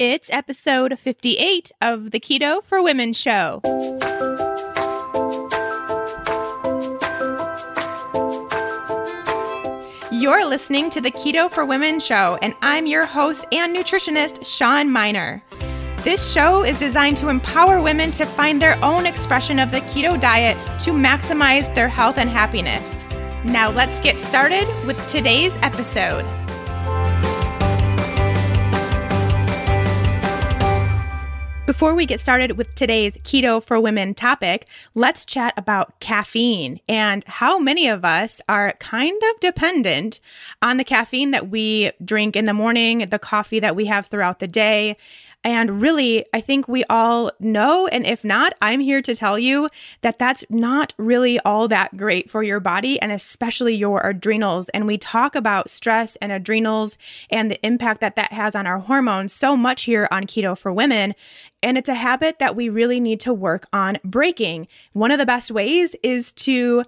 It's episode 58 of the Keto for Women show. You're listening to the Keto for Women show, and I'm your host and nutritionist, Shawn Miner. This show is designed to empower women to find their own expression of the keto diet to maximize their health and happiness. Now let's get started with today's episode. Before we get started with today's Keto for Women topic, let's chat about caffeine and how many of us are kind of dependent on the caffeine that we drink in the morning, the coffee that we have throughout the day. And really, I think we all know, and if not, I'm here to tell you that that's not really all that great for your body and especially your adrenals. And we talk about stress and adrenals and the impact that that has on our hormones so much here on Keto for Women. And it's a habit that we really need to work on breaking. One of the best ways is to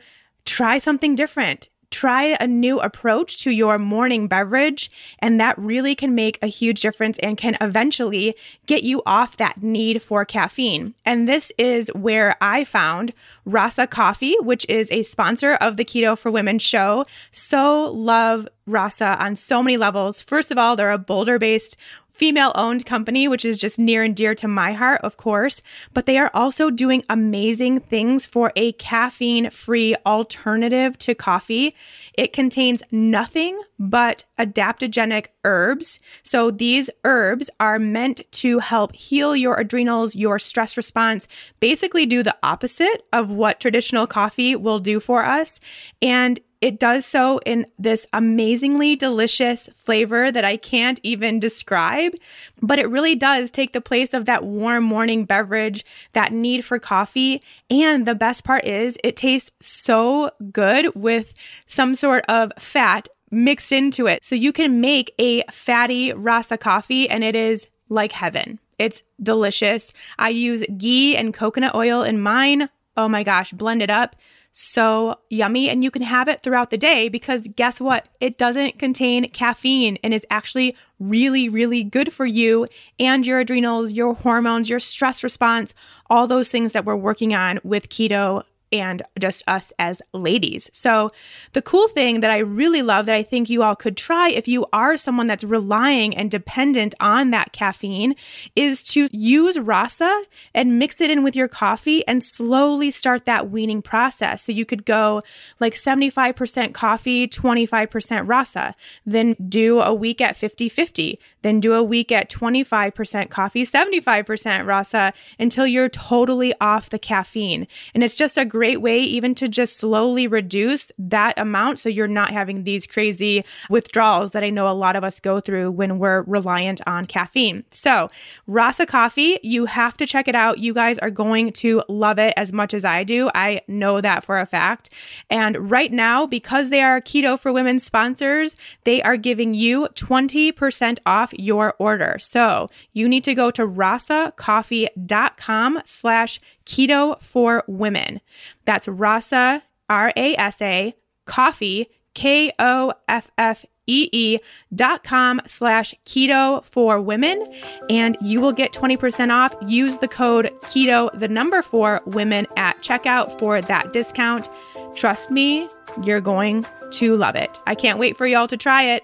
try something different. Try a new approach to your morning beverage, and that really can make a huge difference and can eventually get you off that need for caffeine. And this is where I found Rasa Coffee, which is a sponsor of the Keto for Women show. So love Rasa on so many levels. First of all, they're a Boulder-based female-owned company, which is just near and dear to my heart, of course, but they are also doing amazing things for a caffeine-free alternative to coffee. It contains nothing but adaptogenic herbs. So these herbs are meant to help heal your adrenals, your stress response, basically do the opposite of what traditional coffee will do for us. And it does so in this amazingly delicious flavor that I can't even describe, but it really does take the place of that warm morning beverage, that need for coffee. And the best part is it tastes so good with some sort of fat mixed into it. So you can make a fatty Rasa coffee and it is like heaven. It's delicious. I use ghee and coconut oil in mine. Oh my gosh, blend it up. So yummy. And you can have it throughout the day because guess what? It doesn't contain caffeine and is actually really, really good for you and your adrenals, your hormones, your stress response, all those things that we're working on with keto and just us as ladies. So the cool thing that I really love that I think you all could try if you are someone that's relying and dependent on that caffeine is to use Rasa and mix it in with your coffee and slowly start that weaning process. So you could go like 75% coffee, 25% Rasa, then do a week at 50-50, then do a week at 25% coffee, 75% Rasa until you're totally off the caffeine. And it's just a great way even to just slowly reduce that amount so you're not having these crazy withdrawals that I know a lot of us go through when we're reliant on caffeine. So Rasa Coffee, you have to check it out. You guys are going to love it as much as I do. I know that for a fact. And right now, because they are Keto for Women sponsors, they are giving you 20% off your order. So you need to go to rasacoffee.com/keto for women. That's Rasa, RASA, coffee, KOFFEE.com/keto for women. And you will get 20% off. Use the code keto, the number 4 women at checkout for that discount. Trust me, you're going to love it. I can't wait for y'all to try it.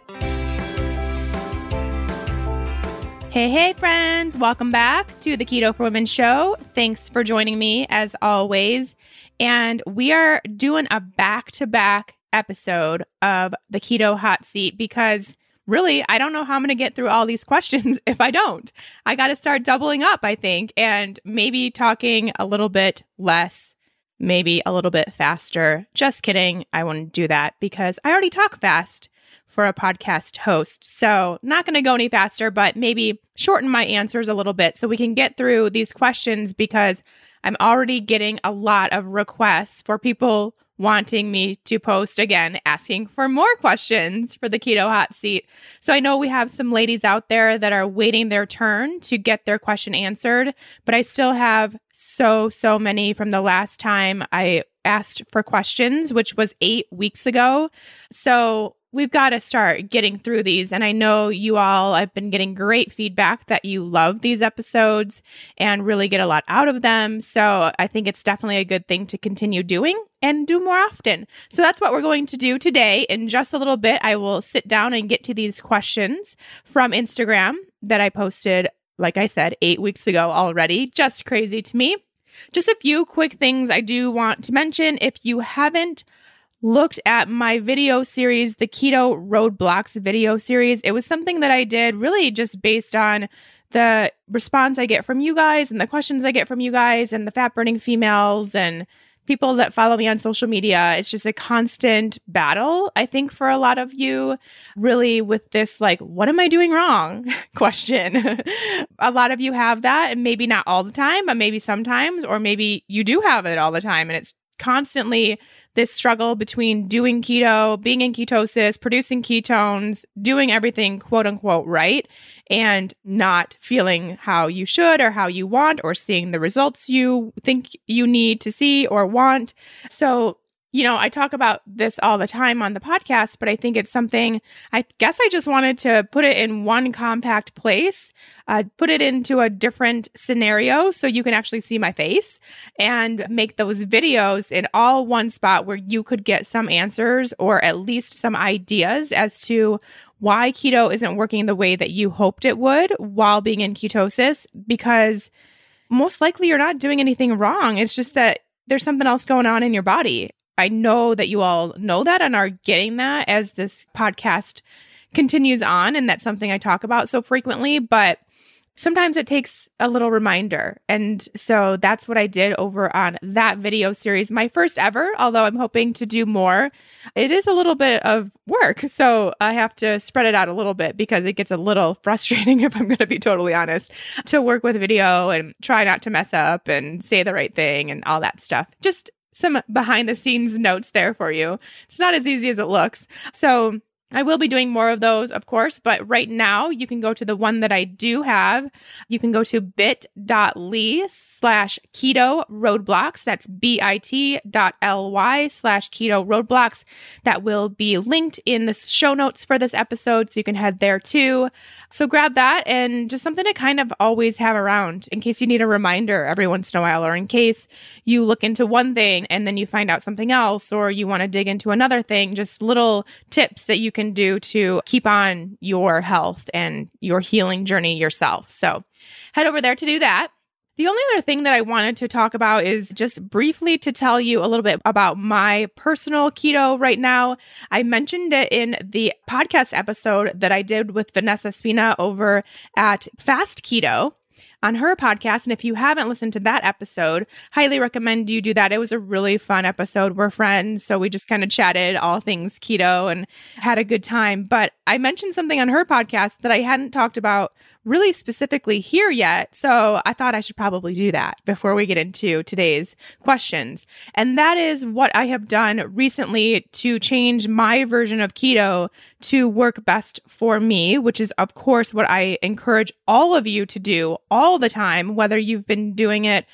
Hey, friends. Welcome back to the Keto for Women show. Thanks for joining me as always. And we are doing a back-to-back episode of the Keto Hot Seat because really, I don't know how I'm going to get through all these questions if I don't. I got to start doubling up, I think, and maybe talking a little bit less, maybe a little bit faster. Just kidding. I wouldn't do that because I already talk fast for a podcast host. So not going to go any faster, but maybe shorten my answers a little bit so we can get through these questions because I'm already getting a lot of requests for people wanting me to post again, asking for more questions for the Keto Hot Seat. So I know we have some ladies out there that are waiting their turn to get their question answered, but I still have so many from the last time I asked for questions, which was 8 weeks ago. So we've got to start getting through these. And I know you all, I've been getting great feedback that you love these episodes and really get a lot out of them. So I think it's definitely a good thing to continue doing and do more often. So that's what we're going to do today. In just a little bit, I will sit down and get to these questions from Instagram that I posted, like I said, 8 weeks ago already. Just crazy to me. Just a few quick things I do want to mention. If you haven't looked at my video series, the Keto Roadblocks video series, it was something that I did really just based on the response I get from you guys and the questions I get from you guys and the fat burning females and people that follow me on social media. It's just a constant battle, I think, for a lot of you, really with this, like, what am I doing wrong question. A lot of you have that, and maybe not all the time, but maybe sometimes, or maybe you do have it all the time. And it's constantly this struggle between doing keto, being in ketosis, producing ketones, doing everything quote unquote right, and not feeling how you should or how you want, or seeing the results you think you need to see or want. So, I talk about this all the time on the podcast, but I think it's something, I guess I just wanted to put it in one compact place, put it into a different scenario so you can actually see my face, and make those videos in all one spot where you could get some answers or at least some ideas as to why keto isn't working the way that you hoped it would while being in ketosis, because most likely you're not doing anything wrong. It's just that there's something else going on in your body. I know that you all know that and are getting that as this podcast continues on. And that's something I talk about so frequently, but sometimes it takes a little reminder. And so that's what I did over on that video series, my first ever, although I'm hoping to do more. It is a little bit of work. So I have to spread it out a little bit because it gets a little frustrating, if I'm going to be totally honest, to work with video and try not to mess up and say the right thing and all that stuff. Just some behind the scenes notes there for you. It's not as easy as it looks. So I will be doing more of those, of course, but right now you can go to the one that I do have. You can go to bit.ly/keto roadblocks. That's bit.ly/keto roadblocks. That will be linked in the show notes for this episode, so you can head there too. So grab that, and just something to kind of always have around in case you need a reminder every once in a while, or in case you look into one thing and then you find out something else, or you want to dig into another thing. Just little tips that you can do to keep on your health and your healing journey yourself. So head over there to do that. The only other thing that I wanted to talk about is just briefly to tell you a little bit about my personal keto right now. I mentioned it in the podcast episode that I did with Vanessa Spina over at Fast Keto on her podcast. And if you haven't listened to that episode, highly recommend you do that. It was a really fun episode. We're friends, so we just kind of chatted all things keto and had a good time. But I mentioned something on her podcast that I hadn't talked about really specifically here yet. So I thought I should probably do that before we get into today's questions. And that is what I have done recently to change my version of keto to work best for me, which is, of course, what I encourage all of you to do all the time, whether you've been doing it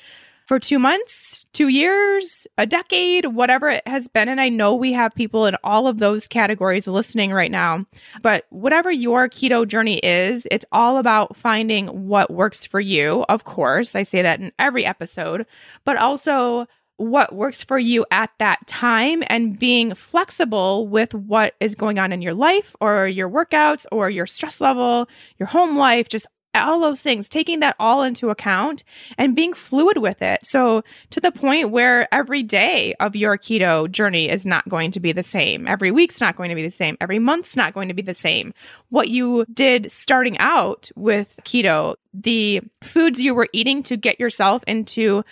for 2 months, 2 years, a decade, whatever it has been. And I know we have people in all of those categories listening right now, but whatever your keto journey is, it's all about finding what works for you. Of course, I say that in every episode, but also what works for you at that time, and being flexible with what is going on in your life or your workouts or your stress level, your home life, just all those things, taking that all into account and being fluid with it. So to the point where every day of your keto journey is not going to be the same. Every week's not going to be the same. Every month's not going to be the same. What you did starting out with keto, the foods you were eating to get yourself into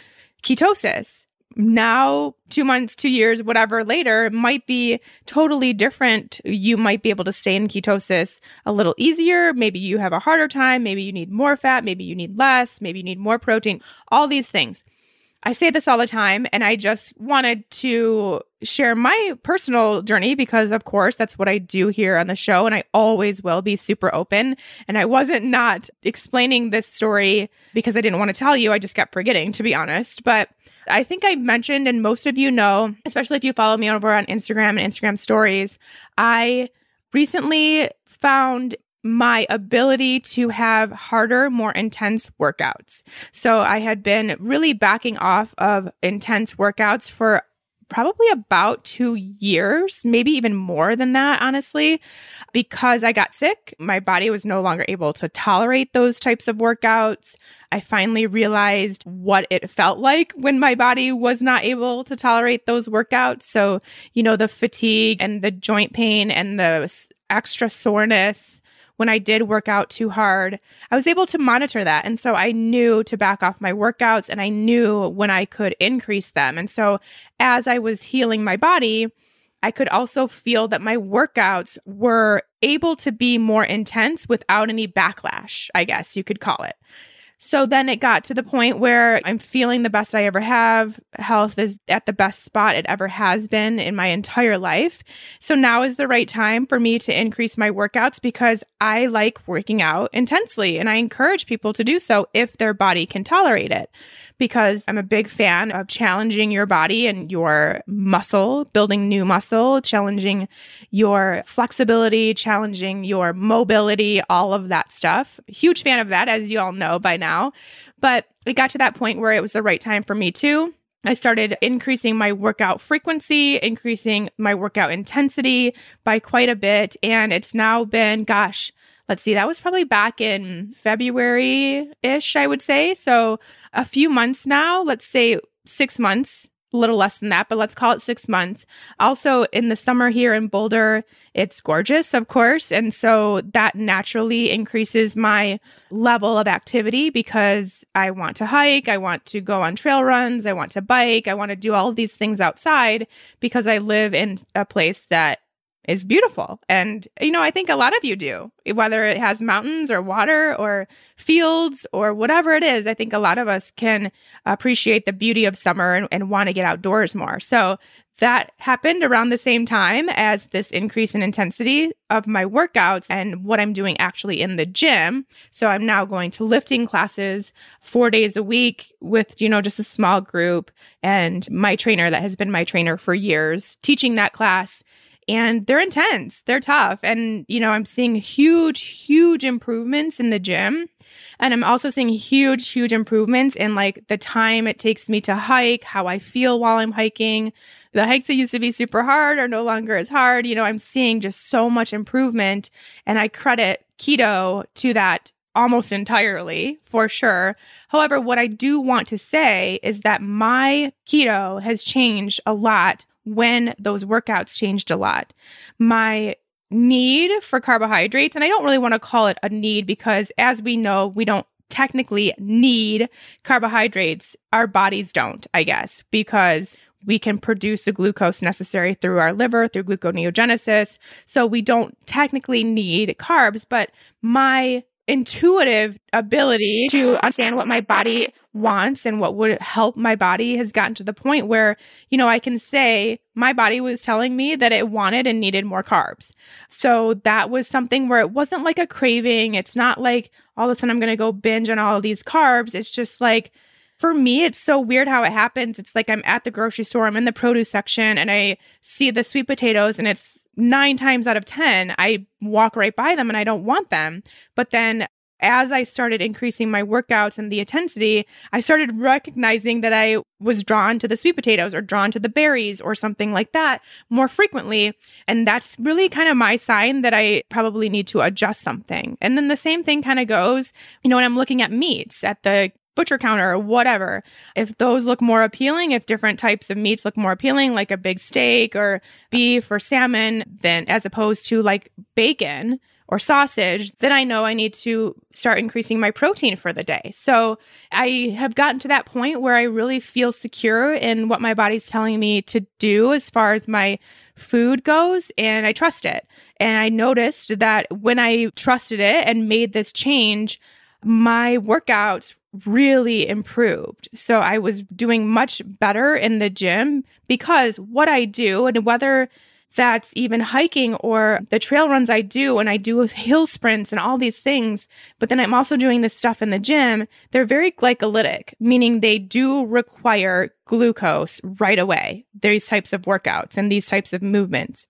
ketosis, now 2 months, 2 years, whatever later, might be totally different. You might be able to stay in ketosis a little easier. Maybe you have a harder time. Maybe you need more fat. Maybe you need less. Maybe you need more protein. All these things. I say this all the time, and I just wanted to share my personal journey because, of course, that's what I do here on the show, and I always will be super open. And I wasn't not explaining this story because I didn't want to tell you. I just kept forgetting, to be honest. But I think I mentioned, and most of you know, especially if you follow me over on Instagram and Instagram stories, I recently found my ability to have harder, more intense workouts. So I had been really backing off of intense workouts for probably about 2 years, maybe even more than that, honestly, because I got sick. My body was no longer able to tolerate those types of workouts. I finally realized what it felt like when my body was not able to tolerate those workouts. So, the fatigue and the joint pain and the extra soreness when I did work out too hard, I was able to monitor that. And so I knew to back off my workouts and I knew when I could increase them. And so as I was healing my body, I could also feel that my workouts were able to be more intense without any backlash, I guess you could call it. So then it got to the point where I'm feeling the best I ever have. Health is at the best spot it ever has been in my entire life. So now is the right time for me to increase my workouts because I like working out intensely and I encourage people to do so if their body can tolerate it. Because I'm a big fan of challenging your body and your muscle, building new muscle, challenging your flexibility, challenging your mobility, all of that stuff. Huge fan of that, as you all know by now. But it got to that point where it was the right time for me too. I started increasing my workout frequency, increasing my workout intensity by quite a bit. And it's now been, let's see, that was probably back in February-ish, I would say. So a few months now, let's say 6 months, a little less than that, but let's call it 6 months. Also in the summer here in Boulder, it's gorgeous, of course. And so that naturally increases my level of activity because I want to hike, I want to go on trail runs, I want to bike, I want to do all of these things outside because I live in a place that is beautiful. And, I think a lot of you do, whether it has mountains or water or fields or whatever it is. I think a lot of us can appreciate the beauty of summer and want to get outdoors more. So that happened around the same time as this increase in intensity of my workouts and what I'm doing actually in the gym. So I'm now going to lifting classes 4 days a week with, just a small group and my trainer that has been my trainer for years teaching that class. And they're intense, they're tough. And, I'm seeing huge improvements in the gym. And I'm also seeing huge improvements in like the time it takes me to hike, how I feel while I'm hiking. The hikes that used to be super hard are no longer as hard. I'm seeing just so much improvement. And I credit keto to that almost entirely, for sure. However, what I do want to say is that my keto has changed a lot when those workouts changed a lot. My need for carbohydrates, and I don't really want to call it a need because as we know, we don't technically need carbohydrates. Our bodies don't, I guess, because we can produce the glucose necessary through our liver, through gluconeogenesis. So we don't technically need carbs, but my intuitive ability to understand what my body wants and what would help my body has gotten to the point where, I can say my body was telling me that it wanted and needed more carbs. So that was something where it wasn't like a craving. It's not like all of a sudden I'm going to go binge on all of these carbs. It's just like, for me, it's so weird how it happens. It's like I'm at the grocery store, I'm in the produce section, and I see the sweet potatoes, and it's 9 times out of 10, I walk right by them and I don't want them. But then as I started increasing my workouts and the intensity, I started recognizing that I was drawn to the sweet potatoes or drawn to the berries or something like that more frequently. And that's really kind of my sign that I probably need to adjust something. And then the same thing kind of goes, when I'm looking at meats at the butcher counter or whatever, if those look more appealing, if different types of meats look more appealing, like a big steak or beef or salmon, then as opposed to like bacon or sausage, then I know I need to start increasing my protein for the day. So I have gotten to that point where I really feel secure in what my body's telling me to do as far as my food goes, and I trust it. And I noticed that when I trusted it and made this change, my workouts really improved. So I was doing much better in the gym because what I do, and whether that's even hiking or the trail runs I do, and I do hill sprints and all these things, but then I'm also doing this stuff in the gym, they're very glycolytic, meaning they do require glucose right away, these types of workouts and these types of movements.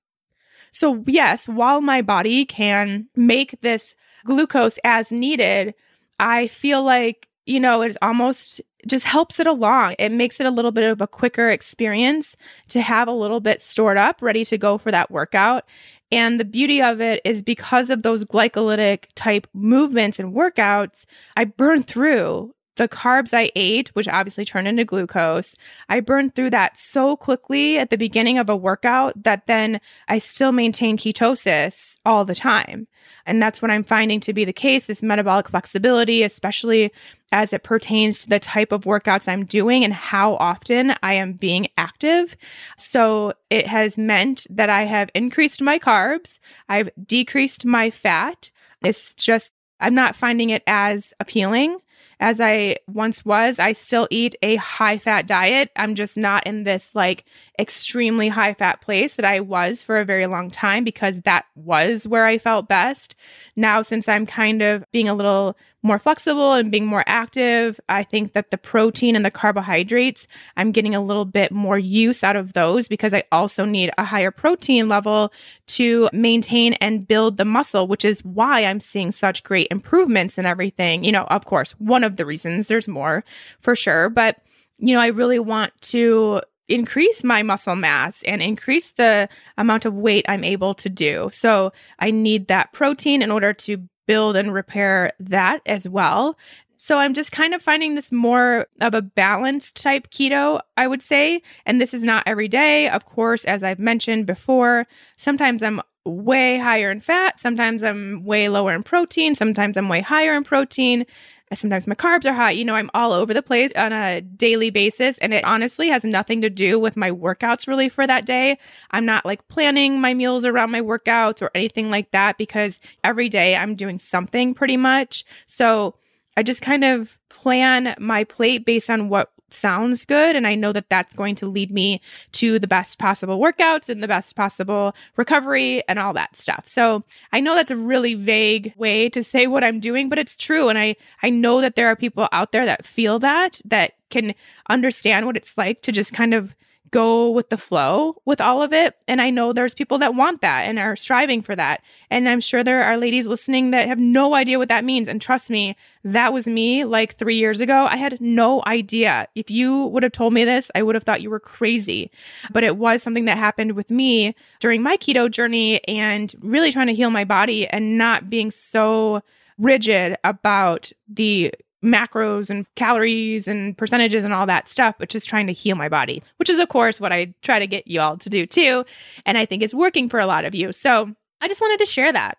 So yes, while my body can make this glucose as needed, I feel like, it almost just helps it along. It makes it a little bit of a quicker experience to have a little bit stored up, ready to go for that workout. And the beauty of it is because of those glycolytic type movements and workouts, I burn through the carbs I ate, which obviously turned into glucose. I burned through that so quickly at the beginning of a workout that then I still maintain ketosis all the time. And that's what I'm finding to be the case, this metabolic flexibility, especially as it pertains to the type of workouts I'm doing and how often I am being active. So it has meant that I have increased my carbs, I've decreased my fat. It's just, I'm not finding it as appealing as I once was. I still eat a high fat diet. I'm just not in this like extremely high fat place that I was for a very long time because that was where I felt best. Now, since I'm kind of being a little more flexible and being more active, I think that the protein and the carbohydrates, I'm getting a little bit more use out of those because I also need a higher protein level to maintain and build the muscle, which is why I'm seeing such great improvements and everything. Of course, one of the reasons, there's more for sure, but I really want to increase my muscle mass and increase the amount of weight I'm able to do. So I need that protein in order to build and repair that as well. So I'm just kind of finding this more of a balanced type keto, I would say. And this is not every day. Of course, as I've mentioned before, sometimes I'm way higher in fat. Sometimes I'm way lower in protein. Sometimes I'm way higher in protein. Sometimes my carbs are high. I'm all over the place on a daily basis. And it honestly has nothing to do with my workouts really for that day. I'm not like planning my meals around my workouts or anything like that because every day I'm doing something pretty much. So I just kind of plan my plate based on what sounds good. And I know that that's going to lead me to the best possible workouts and the best possible recovery and all that stuff. So I know that's a really vague way to say what I'm doing, but it's true. And I know that there are people out there that feel that can understand what it's like to just kind of go with the flow with all of it. And I know there's people that want that and are striving for that. And I'm sure there are ladies listening that have no idea what that means. And trust me, that was me like 3 years ago. I had no idea. If you would have told me this, I would have thought you were crazy. But it was something that happened with me during my keto journey and really trying to heal my body and not being so rigid about the macros and calories and percentages and all that stuff, but just trying to heal my body, which is, of course, what I try to get you all to do too. And I think it's working for a lot of you. So I just wanted to share that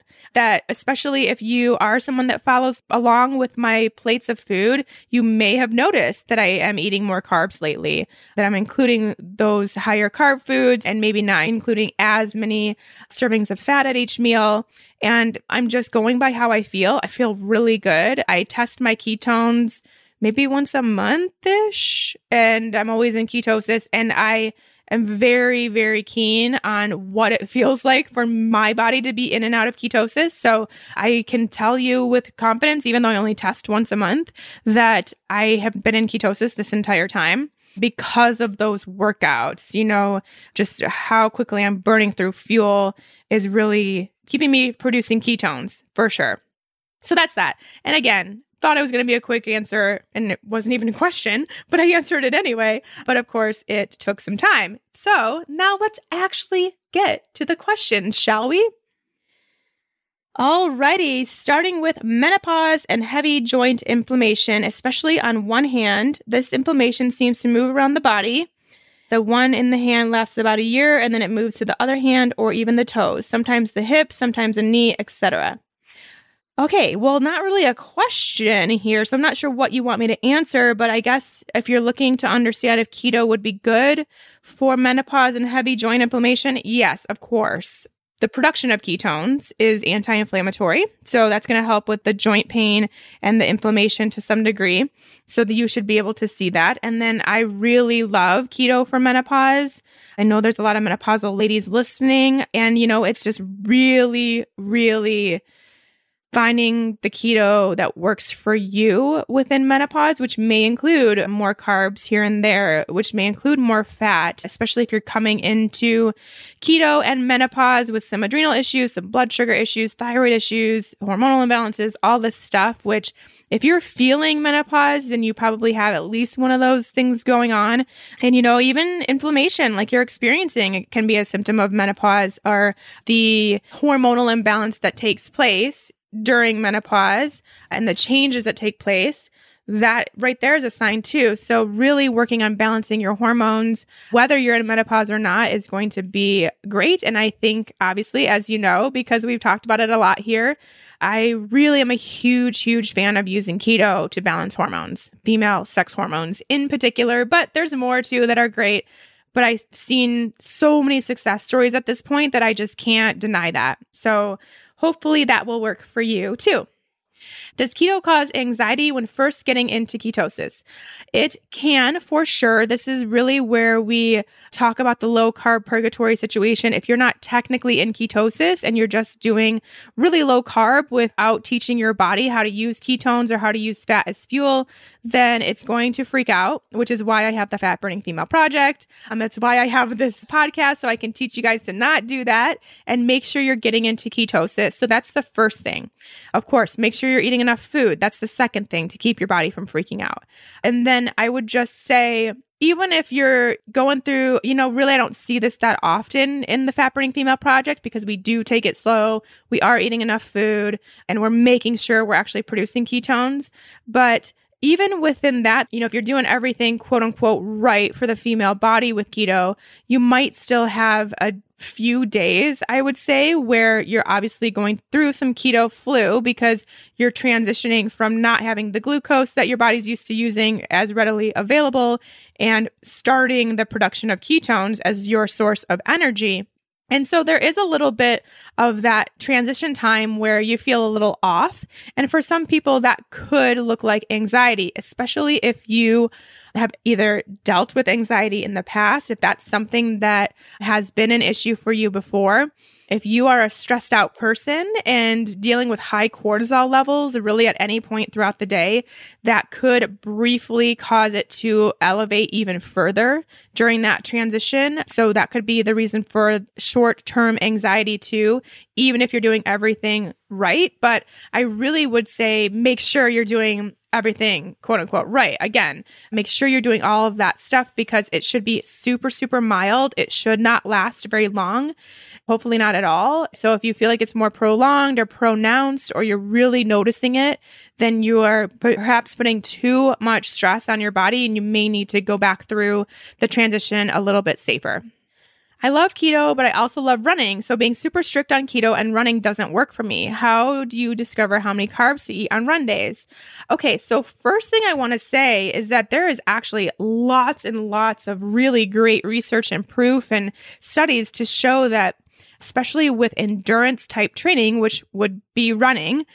especially if you are someone that follows along with my plates of food, you may have noticed that I am eating more carbs lately, that I'm including those higher carb foods and maybe not including as many servings of fat at each meal. And I'm just going by how I feel. I feel really good. I test my ketones maybe once a month-ish, and I'm always in ketosis. And I am very, very keen on what it feels like for my body to be in and out of ketosis. So I can tell you with confidence, even though I only test once a month, that I have been in ketosis this entire time because of those workouts. Just how quickly I'm burning through fuel is really keeping me producing ketones for sure. So that's that. And again, thought it was going to be a quick answer and it wasn't even a question, but I answered it anyway. But of course, it took some time. So now let's actually get to the questions, shall we? Alrighty, starting with menopause and heavy joint inflammation, especially on one hand. This inflammation seems to move around the body. The one in the hand lasts about a year and then it moves to the other hand or even the toes, sometimes the hip, sometimes the knee, etc. Okay, well, not really a question here, so I'm not sure what you want me to answer, but I guess if you're looking to understand if keto would be good for menopause and heavy joint inflammation, yes, of course. The production of ketones is anti-inflammatory, so that's going to help with the joint pain and the inflammation to some degree, so that you should be able to see that. And then I really love keto for menopause. I know there's a lot of menopausal ladies listening, and it's just really, really finding the keto that works for you within menopause, which may include more carbs here and there, which may include more fat, especially if you're coming into keto and menopause with some adrenal issues, some blood sugar issues, thyroid issues, hormonal imbalances, all this stuff, which if you're feeling menopause, then you probably have at least one of those things going on. And, even inflammation like you're experiencing, it can be a symptom of menopause, or the hormonal imbalance that takes place during menopause and the changes that take place. That right there is a sign too. So really working on balancing your hormones, whether you're in menopause or not, is going to be great. And I think, obviously, as you know, because we've talked about it a lot here, I really am a huge, huge fan of using keto to balance hormones, female sex hormones in particular, but there's more too that are great. But I've seen so many success stories at this point that I just can't deny that. So hopefully that will work for you too. Does keto cause anxiety when first getting into ketosis? It can, for sure. This is really where we talk about the low carb purgatory situation. If you're not technically in ketosis and you're just doing really low carb without teaching your body how to use ketones or how to use fat as fuel, then it's going to freak out, which is why I have the Fat Burning Female Project. That's why I have this podcast, so I can teach you guys to not do that and make sure you're getting into ketosis. So that's the first thing. Of course, make sure you're eating enough food. That's the second thing to keep your body from freaking out. And then I would just say, even if you're going through, really, I don't see this that often in the Fat Burning Female Project because we do take it slow. We are eating enough food and we're making sure we're actually producing ketones. But even within that, if you're doing everything quote unquote right for the female body with keto, you might still have a few days, I would say, where you're obviously going through some keto flu because you're transitioning from not having the glucose that your body's used to using as readily available and starting the production of ketones as your source of energy. And so there is a little bit of that transition time where you feel a little off. And for some people, that could look like anxiety, especially if you have either dealt with anxiety in the past, if that's something that has been an issue for you before. If you are a stressed out person and dealing with high cortisol levels really at any point throughout the day, that could briefly cause it to elevate even further during that transition. So that could be the reason for short-term anxiety too, even if you're doing everything right. But I really would say make sure you're doing everything quote unquote right. Again, make sure you're doing all of that stuff because it should be super, super mild. It should not last very long. Hopefully not at all. So if you feel like it's more prolonged or pronounced or you're really noticing it, then you are perhaps putting too much stress on your body and you may need to go back through the transition a little bit safer. I love keto, but I also love running. So being super strict on keto and running doesn't work for me. How do you discover how many carbs to eat on run days? Okay, so first thing I want to say is that there is actually lots and lots of really great research and proof and studies to show that, especially with endurance type training, which would be running,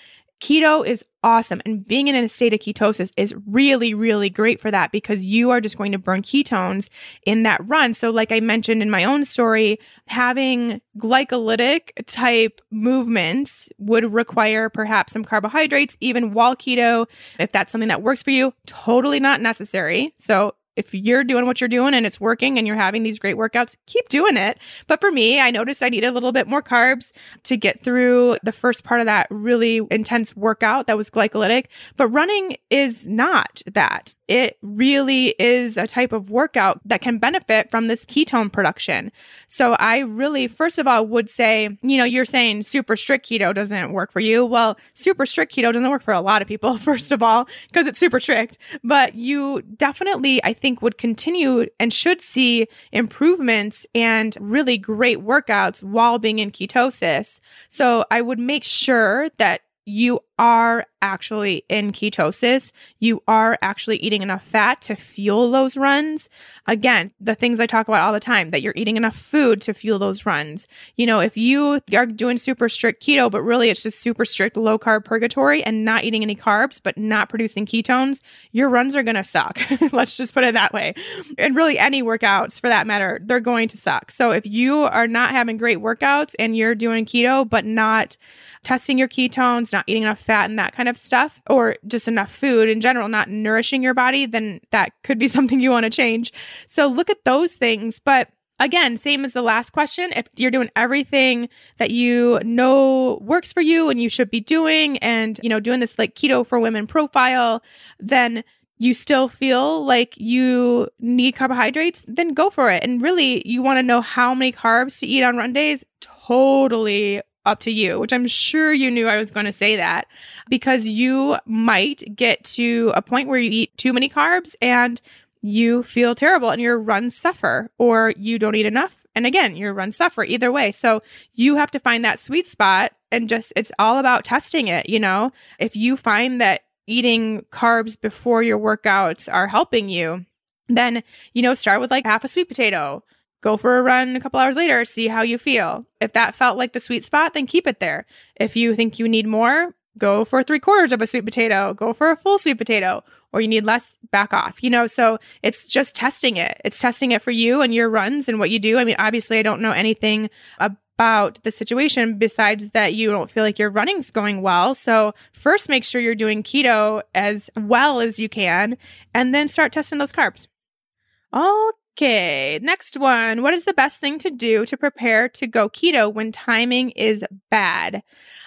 keto is awesome. And being in a state of ketosis is really, really great for that because you are just going to burn ketones in that run. So like I mentioned in my own story, having glycolytic type movements would require perhaps some carbohydrates, even while keto. If that's something that works for you, totally not necessary. So if you're doing what you're doing and it's working and you're having these great workouts, keep doing it. But for me, I noticed I needed a little bit more carbs to get through the first part of that really intense workout that was glycolytic. But running is not that. It really is a type of workout that can benefit from this ketone production. So I really, first of all, would say, you're saying super strict keto doesn't work for you. Well, super strict keto doesn't work for a lot of people, first of all, because it's super strict. But you definitely, I think, would continue and should see improvements and really great workouts while being in ketosis. So I would make sure that you are actually in ketosis. You are actually eating enough fat to fuel those runs. Again, the things I talk about all the time, that you're eating enough food to fuel those runs. If you are doing super strict keto, but really it's just super strict low carb purgatory and not eating any carbs, but not producing ketones, your runs are going to suck. Let's just put it that way. And really any workouts for that matter, they're going to suck. So if you are not having great workouts and you're doing keto, but not testing your ketones, not eating enough fat and that kind of stuff, or just enough food in general, not nourishing your body, then that could be something you want to change. So look at those things. But again, same as the last question, if you're doing everything that you know works for you and you should be doing, and doing this like keto for women profile, then you still feel like you need carbohydrates, then go for it. And really, you want to know how many carbs to eat on run days? Totally up to you, which I'm sure you knew I was going to say that, because you might get to a point where you eat too many carbs and you feel terrible and your runs suffer, or you don't eat enough. And again, your runs suffer either way. So you have to find that sweet spot, and it's all about testing it. If you find that eating carbs before your workouts are helping you, then, start with like half a sweet potato. Go for a run a couple hours later, see how you feel. If that felt like the sweet spot, then keep it there. If you think you need more, go for 3/4 of a sweet potato, go for a full sweet potato, or you need less, back off. So it's just testing it. It's testing it for you and your runs and what you do. I mean, obviously I don't know anything about the situation besides that you don't feel like your running's going well. So first make sure you're doing keto as well as you can, and then start testing those carbs. Okay, next one. What is the best thing to do to prepare to go keto when timing is bad?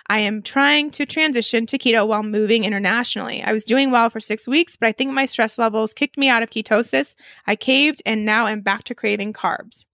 I am trying to transition to keto while moving internationally. I was doing well for 6 weeks, but I think my stress levels kicked me out of ketosis. I caved and now I'm back to craving carbs.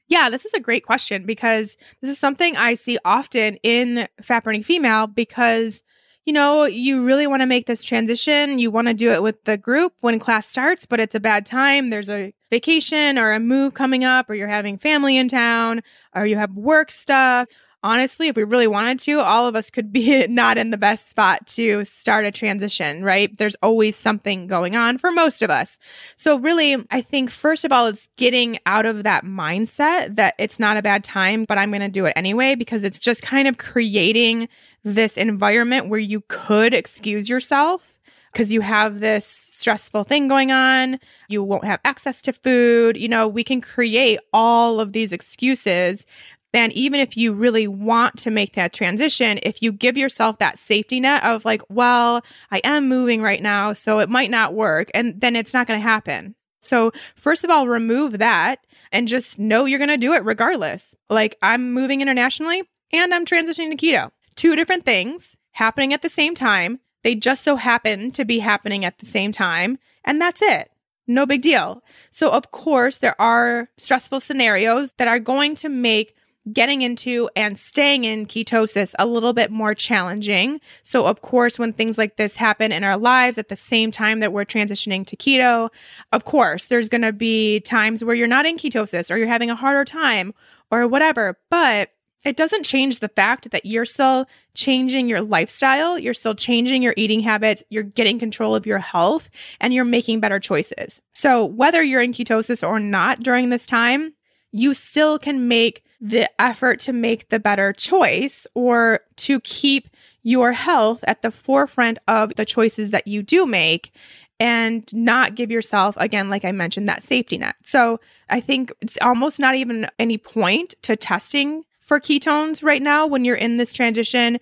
Yeah, this is a great question, because this is something I see often in fat burning female, because you really want to make this transition. You want to do it with the group when class starts, but it's a bad time. There's a vacation or a move coming up, or you're having family in town, or you have work stuff. Honestly, if we really wanted to, all of us could be not in the best spot to start a transition, right? There's always something going on for most of us. So really, I think first of all, it's getting out of that mindset that it's not a bad time, but I'm going to do it anyway, because it's just kind of creating this environment where you could excuse yourself because you have this stressful thing going on. You won't have access to food. We can create all of these excuses. And even if you really want to make that transition, if you give yourself that safety net of like, well, I am moving right now, so it might not work, and then it's not going to happen. So first of all, remove that and just know you're going to do it regardless. Like, I'm moving internationally and I'm transitioning to keto. 2 different things happening at the same time. They just so happen to be happening at the same time, and that's it. No big deal. So of course, there are stressful scenarios that are going to make getting into and staying in ketosis a little bit more challenging. So of course, when things like this happen in our lives at the same time that we're transitioning to keto, of course, there's going to be times where you're not in ketosis or you're having a harder time or whatever. But it doesn't change the fact that you're still changing your lifestyle, you're still changing your eating habits, you're getting control of your health, and you're making better choices. So whether you're in ketosis or not during this time, you still can make the effort to make the better choice, or to keep your health at the forefront of the choices that you do make, and not give yourself, again, like I mentioned, that safety net. So I think it's almost not even any point to testing for ketones right now when you're in this transition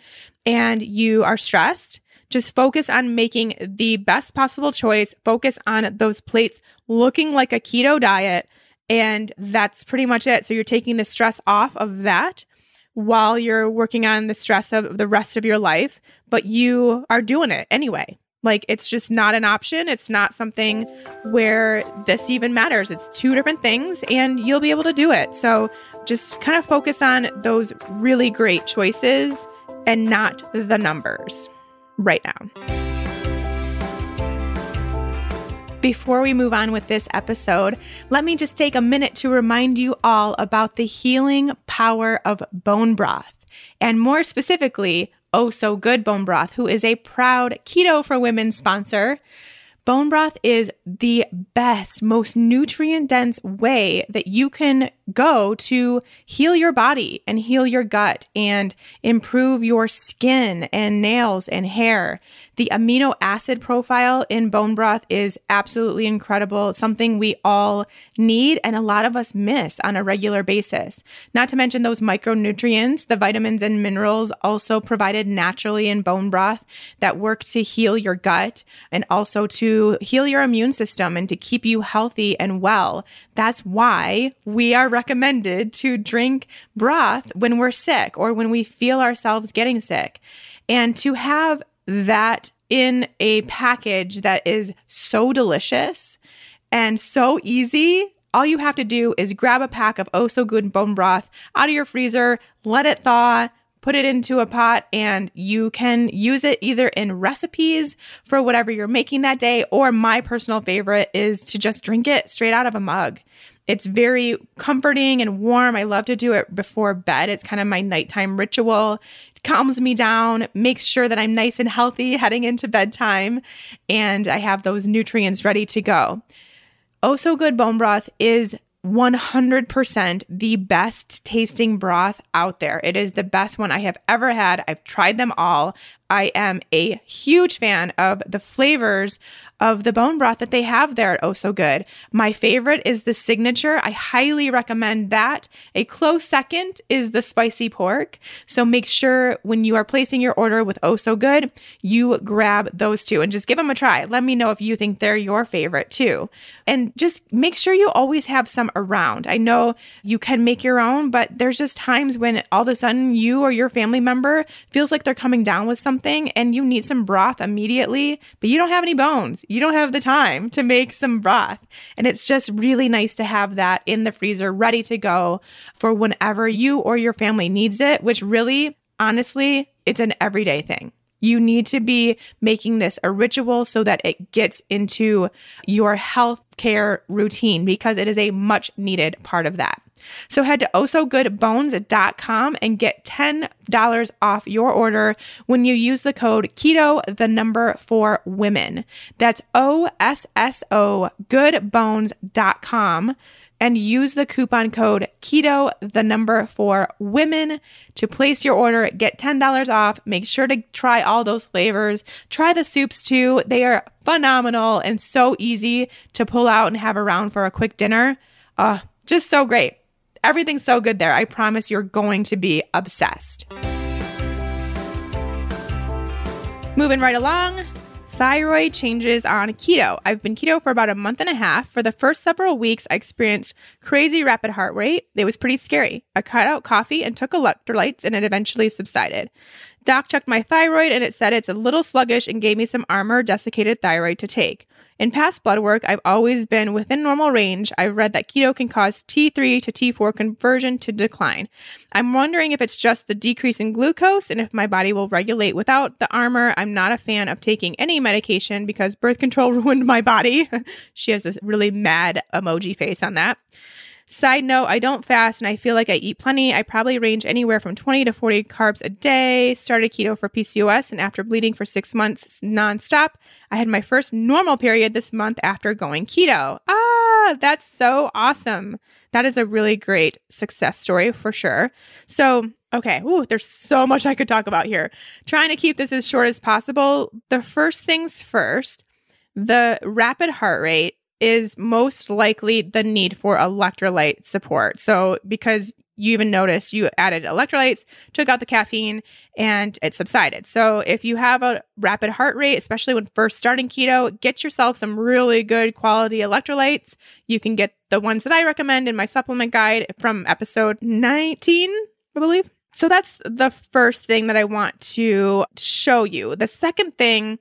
and you are stressed. Just focus on making the best possible choice. Focus on those plates looking like a keto diet. And that's pretty much it. So you're taking the stress off of that while you're working on the stress of the rest of your life, but you are doing it anyway. Like, it's just not an option. It's not something where this even matters. It's 2 different things and you'll be able to do it. So just kind of focus on those really great choices and not the numbers right now. Before we move on with this episode, let me just take a minute to remind you all about the healing power of bone broth, and more specifically, Oh So Good Bone Broth, who is a proud Keto for Women sponsor. Bone broth is the best, most nutrient-dense way that you can go to heal your body and heal your gut and improve your skin and nails and hair. The amino acid profile in bone broth is absolutely incredible, something we all need and a lot of us miss on a regular basis. Not to mention those micronutrients, the vitamins and minerals also provided naturally in bone broth that work to heal your gut and also to heal your immune system and to keep you healthy and well. That's why we are recommended to drink broth when we're sick or when we feel ourselves getting sick. And to have that in a package that is so delicious and so easy, all you have to do is grab a pack of Oh So Good bone broth out of your freezer, let it thaw, put it into a pot, and you can use it either in recipes for whatever you're making that day, or my personal favorite is to just drink it straight out of a mug. It's very comforting and warm. I love to do it before bed. It's kind of my nighttime ritual. It calms me down, makes sure that I'm nice and healthy heading into bedtime, and I have those nutrients ready to go. Oh So Good bone broth is 100% the best tasting broth out there. It is the best one I have ever had. I've tried them all. I am a huge fan of the flavors of the bone broth that they have there at Oh So Good. My favorite is the signature. I highly recommend that. A close second is the spicy pork. So make sure when you are placing your order with Oh So Good, you grab those two and just give them a try. Let me know if you think they're your favorite too. And just make sure you always have some around. I know you can make your own, but there's just times when all of a sudden you or your family member feels like they're coming down with something and you need some broth immediately, but you don't have any bones. You don't have the time to make some broth. And it's just really nice to have that in the freezer ready to go for whenever you or your family needs it, which really, honestly, it's an everyday thing. You need to be making this a ritual so that it gets into your healthcare routine because it is a much needed part of that. So head to ohsogoodbones.com and get $10 off your order when you use the code KETO, for women. That's OSSO goodbones.com and use the coupon code KETO, for women to place your order, get $10 off. Make sure to try all those flavors. Try the soups too. They are phenomenal and so easy to pull out and have around for a quick dinner. Just so great. Everything's so good there. I promise you're going to be obsessed. Moving right along, thyroid changes on keto. I've been keto for about a month and a half. For the first several weeks, I experienced crazy rapid heart rate. It was pretty scary. I cut out coffee and took electrolytes, and it eventually subsided. Doc checked my thyroid, and it said it's a little sluggish and gave me some Armour desiccated thyroid to take. In past blood work, I've always been within normal range. I've read that keto can cause T3 to T4 conversion to decline. I'm wondering if it's just the decrease in glucose and if my body will regulate without the Armour. I'm not a fan of taking any medication because birth control ruined my body. She has this really mad emoji face on that. Side note, I don't fast and I feel like I eat plenty. I probably range anywhere from 20 to 40 carbs a day. Started keto for PCOS, and after bleeding for 6 months nonstop, I had my first normal period this month after going keto. That's so awesome. That is a really great success story for sure. So, okay, there's so much I could talk about here. Trying to keep this as short as possible. The first things first, the rapid heart rate is most likely the need for electrolyte support. So because you even noticed you added electrolytes, took out the caffeine, and it subsided. So if you have a rapid heart rate, especially when first starting keto, get yourself some really good quality electrolytes. You can get the ones that I recommend in my supplement guide from episode 19, I believe. So that's the first thing that I want to show you. The second thing,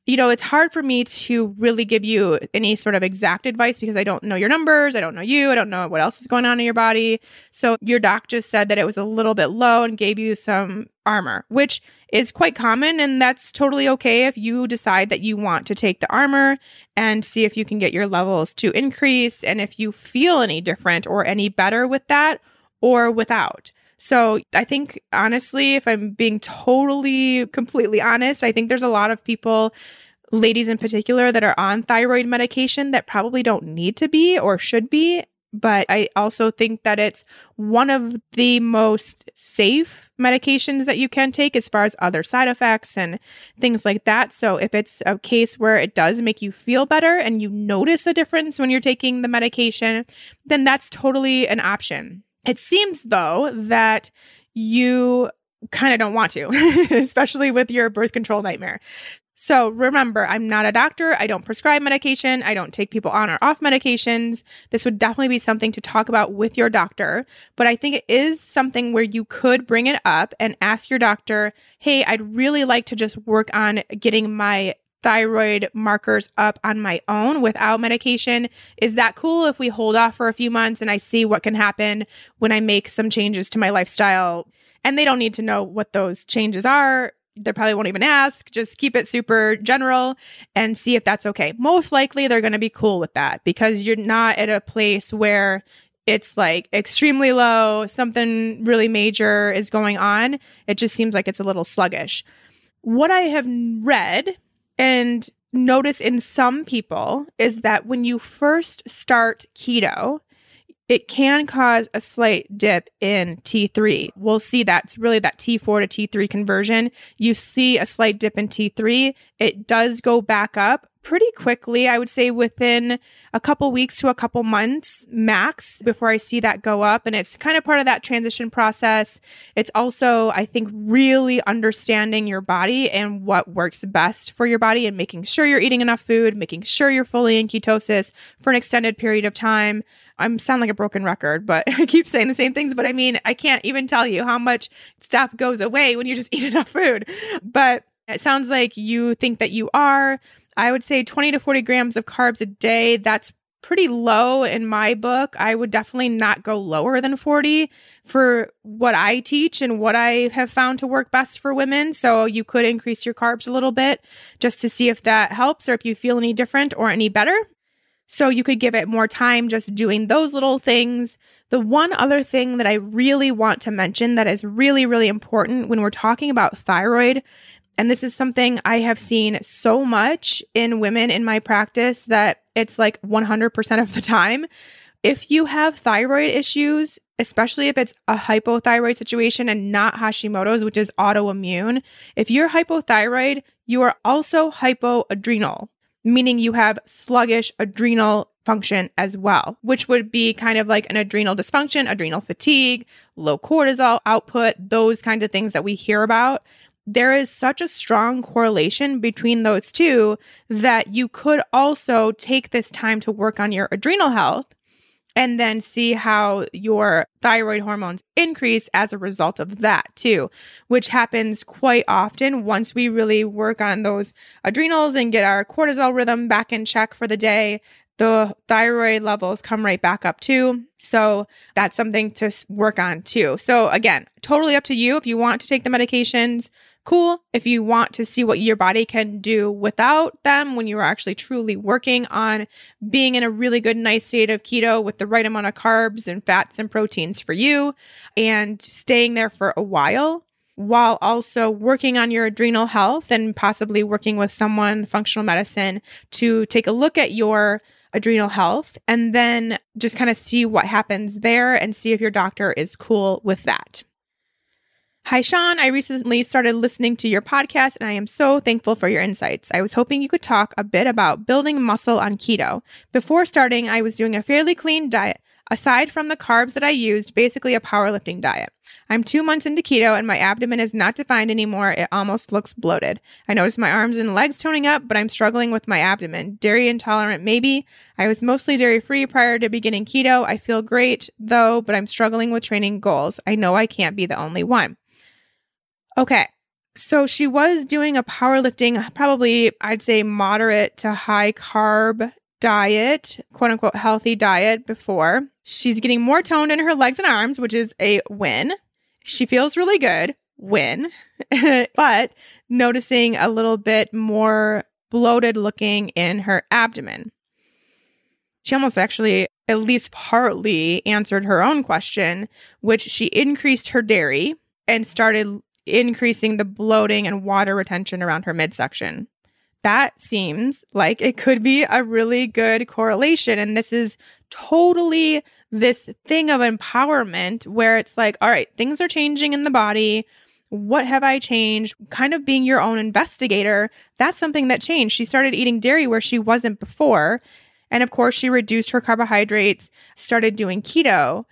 it's hard for me to really give you any sort of exact advice because I don't know your numbers. I don't know you. I don't know what else is going on in your body. So your doc just said that it was a little bit low and gave you some Armour, which is quite common. And that's totally okay if you decide that you want to take the Armour and see if you can get your levels to increase and if you feel any different or any better with that or without. So I think, honestly, if I'm being completely honest, I think there's a lot of people, ladies in particular, that are on thyroid medication that probably don't need to be or should be. But I also think that it's one of the most safe medications that you can take as far as other side effects and things like that. So if it's a case where it does make you feel better and you notice a difference when you're taking the medication, then that's totally an option. It seems, though, that you kind of don't want to, especially with your birth control nightmare. So remember, I'm not a doctor. I don't prescribe medication. I don't take people on or off medications. This would definitely be something to talk about with your doctor. But I think it is something where you could bring it up and ask your doctor, hey, I'd really like to just work on getting my thyroid markers up on my own without medication. Is that cool if we hold off for a few months and I see what can happen when I make some changes to my lifestyle? And they don't need to know what those changes are. They probably won't even ask. Just keep it super general and see if that's okay. Most likely they're going to be cool with that because you're not at a place where it's like extremely low, something really major is going on. It just seems like it's a little sluggish. What I have read and noticed in some people is that when you first start keto, it can cause a slight dip in T3. We'll see that. It's really that T4 to T3 conversion. You see a slight dip in T3. It does go back up pretty quickly. I would say within a couple weeks to a couple months max before I see that go up. And it's kind of part of that transition process. It's also, I think, really understanding your body and what works best for your body and making sure you're eating enough food, making sure you're fully in ketosis for an extended period of time. I sound like a broken record, but I keep saying the same things. But I mean, I can't even tell you how much stuff goes away when you just eat enough food. But it sounds like you think that you are. I would say 20 to 40 grams of carbs a day. That's pretty low in my book. I would definitely not go lower than 40 for what I teach and what I have found to work best for women. So you could increase your carbs a little bit just to see if that helps or if you feel any different or any better. So you could give it more time just doing those little things. The one other thing that I really want to mention that is really, really important when we're talking about thyroid, and this is something I have seen so much in women in my practice that it's like 100% of the time. If you have thyroid issues, especially if it's a hypothyroid situation and not Hashimoto's, which is autoimmune, if you're hypothyroid, you are also hypoadrenal, meaning you have sluggish adrenal function as well, which would be kind of like an adrenal dysfunction, adrenal fatigue, low cortisol output, those kinds of things that we hear about. There is such a strong correlation between those two that you could also take this time to work on your adrenal health and then see how your thyroid hormones increase as a result of that too, which happens quite often once we really work on those adrenals and get our cortisol rhythm back in check for the day. The thyroid levels come right back up too. So that's something to work on too. So again, totally up to you. If you want to take the medications, cool. If you want to see what your body can do without them when you are actually truly working on being in a really good, nice state of keto with the right amount of carbs and fats and proteins for you and staying there for a while also working on your adrenal health and possibly working with someone, functional medicine, to take a look at your adrenal health and then just kind of see what happens there and see if your doctor is cool with that. Hi, Sean. I recently started listening to your podcast and I am so thankful for your insights. I was hoping you could talk a bit about building muscle on keto. Before starting, I was doing a fairly clean diet. Aside from the carbs that I used, basically a powerlifting diet. I'm 2 months into keto and my abdomen is not defined anymore. It almost looks bloated. I noticed my arms and legs toning up, but I'm struggling with my abdomen. Dairy intolerant, maybe. I was mostly dairy-free prior to beginning keto. I feel great, though, but I'm struggling with training goals. I know I can't be the only one. Okay, so she was doing a powerlifting, probably I'd say moderate to high carb diet, quote unquote healthy diet before. She's getting more toned in her legs and arms, which is a win. She feels really good, win, but noticing a little bit more bloated looking in her abdomen. She almost actually at least partly answered her own question, which she increased her dairy and started increasing the bloating and water retention around her midsection. That seems like it could be a really good correlation. And this is totally this thing of empowerment where it's like, all right, things are changing in the body. What have I changed? Kind of being your own investigator. That's something that changed. She started eating dairy where she wasn't before. And of course, she reduced her carbohydrates, started doing keto.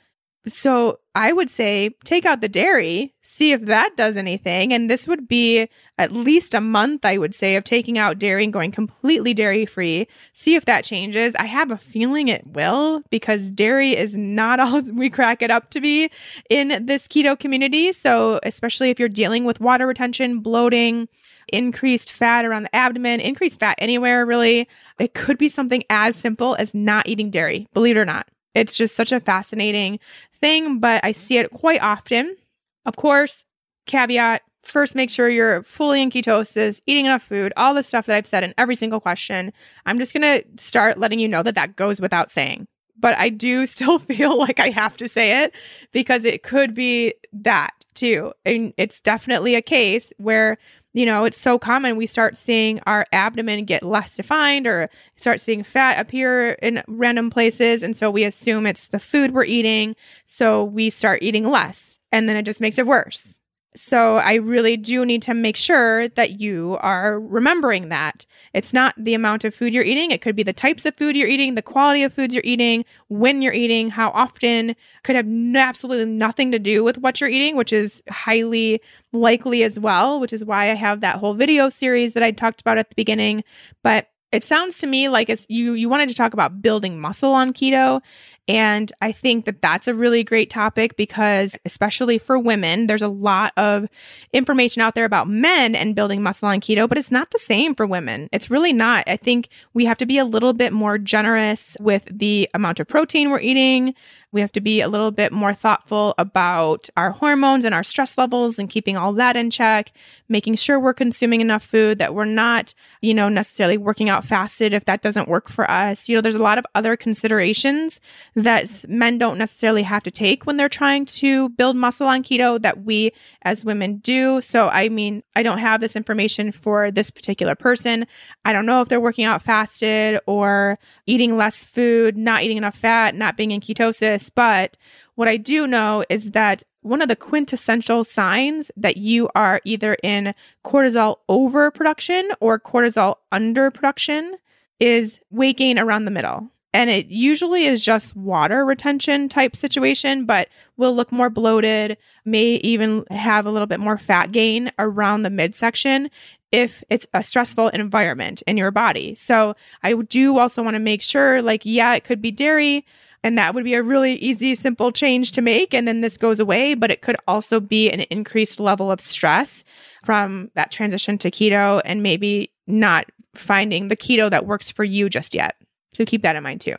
So I would say take out the dairy, see if that does anything. And this would be at least a month, I would say, of taking out dairy and going completely dairy free. See if that changes. I have a feeling it will, because dairy is not all we crack it up to be in this keto community. So especially if you're dealing with water retention, bloating, increased fat around the abdomen, increased fat anywhere, really, it could be something as simple as not eating dairy, believe it or not. It's just such a fascinating thing, but I see it quite often. Of course, caveat, first make sure you're fully in ketosis, eating enough food, all the stuff that I've said in every single question. I'm just going to start letting you know that that goes without saying. But I do still feel like I have to say it because it could be that too. And it's definitely a case where it's so common we start seeing our abdomen get less defined or start seeing fat appear in random places. And so we assume it's the food we're eating. So we start eating less and then it just makes it worse. So I really do need to make sure that you are remembering that. It's not the amount of food you're eating. It could be the types of food you're eating, the quality of foods you're eating, when you're eating, how often. Could have absolutely nothing to do with what you're eating, which is highly likely as well, which is why I have that whole video series that I talked about at the beginning. But it sounds to me like it's you wanted to talk about building muscle on keto. And I think that that's a really great topic because especially for women, there's a lot of information out there about men and building muscle on keto, but it's not the same for women. It's really not. I think we have to be a little bit more generous with the amount of protein we're eating. We have to be a little bit more thoughtful about our hormones and our stress levels and keeping all that in check, making sure we're consuming enough food, that we're not, necessarily working out fasted if that doesn't work for us. There's a lot of other considerations that men don't necessarily have to take when they're trying to build muscle on keto that we as women do. So, I don't have this information for this particular person. I don't know if they're working out fasted or eating less food, not eating enough fat, not being in ketosis. But what I do know is that one of the quintessential signs that you are either in cortisol overproduction or cortisol underproduction is weight gain around the middle. And it usually is just water retention type situation, but will look more bloated, may even have a little bit more fat gain around the midsection if it's a stressful environment in your body. So I do also want to make sure, it could be dairy, and that would be a really easy, simple change to make. And then this goes away, but it could also be an increased level of stress from that transition to keto and maybe not finding the keto that works for you just yet. So keep that in mind too.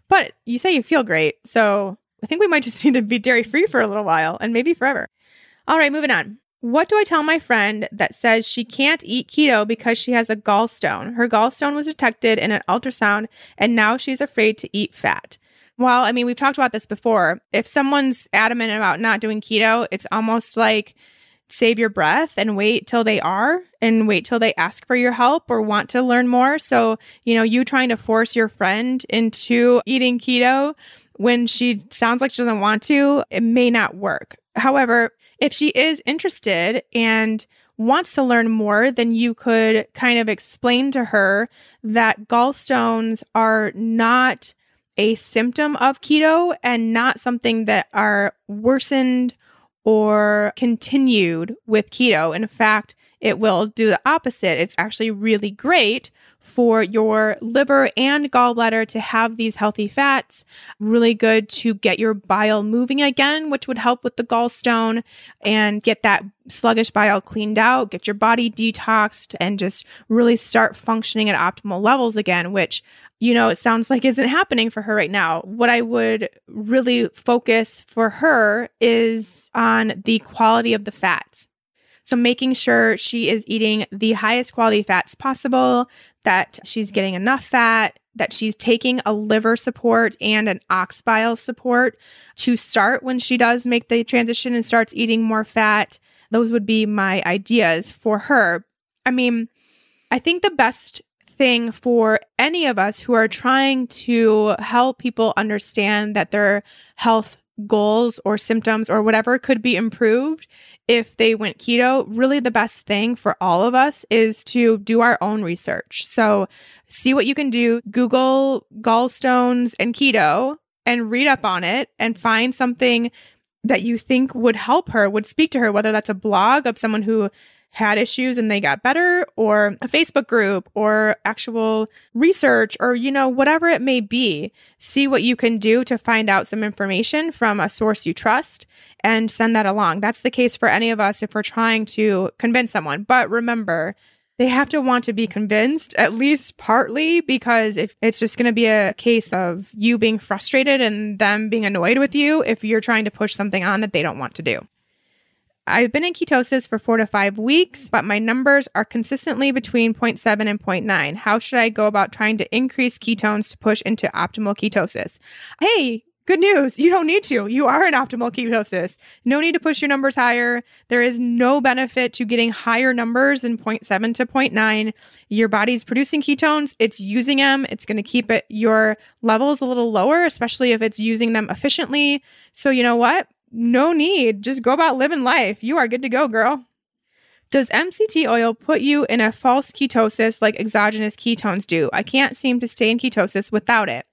But you say you feel great. So I think we might just need to be dairy free for a little while and maybe forever. All right, moving on. What do I tell my friend that says she can't eat keto because she has a gallstone? Her gallstone was detected in an ultrasound and now she's afraid to eat fat. Well, we've talked about this before. If someone's adamant about not doing keto, it's almost like save your breath and wait till they are and wait till they ask for your help or want to learn more. So, you trying to force your friend into eating keto when she sounds like she doesn't want to, it may not work. However, if she is interested and wants to learn more, then you could kind of explain to her that gallstones are not a symptom of keto and not something that are worsened or continued with keto. In fact, it will do the opposite. It's actually really great for your liver and gallbladder to have these healthy fats, really good to get your bile moving again, which would help with the gallstone and get that sluggish bile cleaned out, get your body detoxed, and just really start functioning at optimal levels again, which it sounds like isn't happening for her right now. What I would really focus for her is on the quality of the fats. So making sure she is eating the highest quality fats possible, that she's getting enough fat that she's taking a liver support and an ox bile support to start when she does make the transition and starts eating more fat. Those would be my ideas for her. I mean, I think the best thing for any of us who are trying to help people understand that their health goals or symptoms or whatever could be improved if they went keto, really the best thing for all of us is to do our own research. So see what you can do, Google gallstones and keto and read up on it and find something that you think would help her, would speak to her, whether that's a blog of someone who had issues and they got better, or a Facebook group, or actual research, or, whatever it may be. See what you can do to find out some information from a source you trust and send that along. That's the case for any of us if we're trying to convince someone. But remember, they have to want to be convinced, at least partly, because if it's just going to be a case of you being frustrated and them being annoyed with you if you're trying to push something on that they don't want to do. I've been in ketosis for 4 to 5 weeks, but my numbers are consistently between 0.7 and 0.9. How should I go about trying to increase ketones to push into optimal ketosis? Hey, good news. You don't need to. You are in optimal ketosis. No need to push your numbers higher. There is no benefit to getting higher numbers than 0.7 to 0.9. Your body's producing ketones. It's using them. It's going to keep your levels a little lower, especially if it's using them efficiently. So you know what? No need. Just go about living life. You are good to go, girl. Does MCT oil put you in a false ketosis like exogenous ketones do? I can't seem to stay in ketosis without it.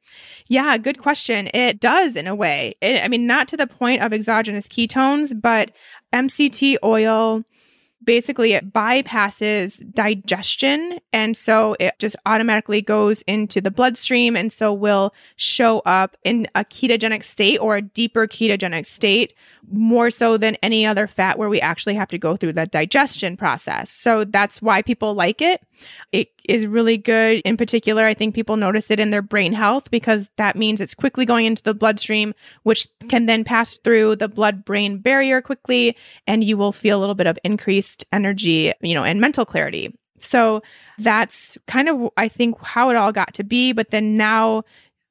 Yeah, good question. It does in a way. Not to the point of exogenous ketones, but MCT oil, basically it bypasses digestion. And so it just automatically goes into the bloodstream and so will show up in a ketogenic state or a deeper ketogenic state, more so than any other fat where we actually have to go through the digestion process. So that's why people like it. It is really good. In particular, I think people notice it in their brain health because that means it's quickly going into the bloodstream, which can then pass through the blood-brain barrier quickly, and you will feel a little bit of increased energy, and mental clarity. So that's kind of, I think, how it all got to be. But then now